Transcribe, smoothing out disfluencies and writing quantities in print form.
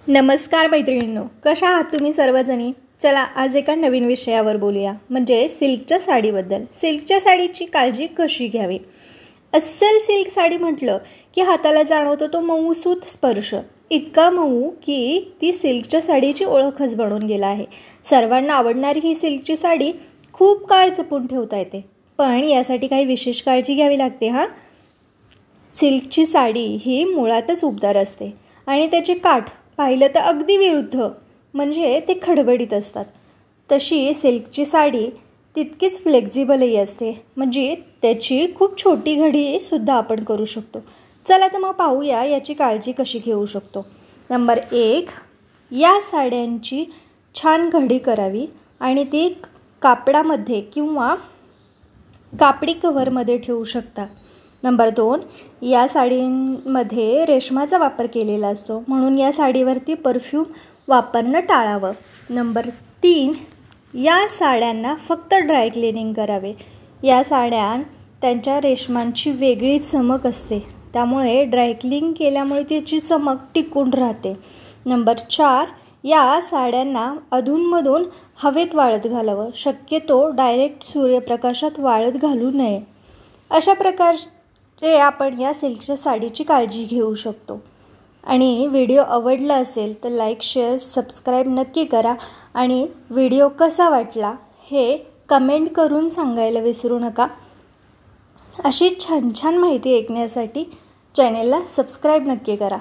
नमस्कार मैत्रिणींनो, कशा आहात तुम्ही सर्वजणी? चला आज एका नवीन विषयावर बोलूया, म्हणजे सिल्कच्या साडीबद्दल. सिल्कच्या साडीची काळजी कशी घ्यावी. अस्सल सिल्क साडी म्हटलं की हाताला जाणवतो तो मऊसूत स्पर्श, इतका मऊ की ती सिल्कच्या साडीची ओळखच बनून गेला आहे. सर्वांना आवडणारी ही सिल्कची साडी खूप काळ जपून ठेवता येते, पण यासाठी काही विशेष काळजी घ्यावी लागते. सिल्कची साडी ही मुळातच उबदार असते आणि त्याचे काठ पाहिलं तर अगदी विरुद्ध, म्हणजे ते खडबडीत असतात. तशी सिल्कची साडी तितकीच फ्लेक्झिबलही असते, म्हणजे त्याची खूप छोटी घडीसुद्धा आपण करू शकतो. चला तर मग पाहूया याची काळजी कशी घेऊ शकतो. नंबर 1, या साड्यांची छान घडी करावी आणि ती कापडामध्ये किंवा कापडी कव्हरमध्ये ठेवू शकता. नंबर 2, या साडींमध्ये रेशमाचा वापर केलेला असतो, म्हणून या साडीवरती परफ्यूम वापरणं टाळावं. नंबर 3, या साड्यांना फक्त ड्राय क्लिनिंग करावे. या साड्या त्यांच्या रेशमांची वेगळी चमक असते, त्यामुळे ड्राय क्लिनिंग केल्यामुळे त्याची चमक टिकून राहते. नंबर 4, या साड्यांना अधूनमधून हवेत वाळत घालावं. शक्यतो डायरेक्ट सूर्यप्रकाशात वाळत घालू नये. अशा प्रकारे आपण या सिल्कच्या साडीची काळजी घेऊ शकतो. आणि व्हिडिओ आवडला असेल तर लाईक, शेअर, सबस्क्राईब नक्की करा आणि व्हिडिओ कसा वाटला हे कमेंट करून सांगायला विसरू नका. अशी छान छान माहिती ऐकण्यासाठी चॅनेलला सबस्क्राईब नक्की करा.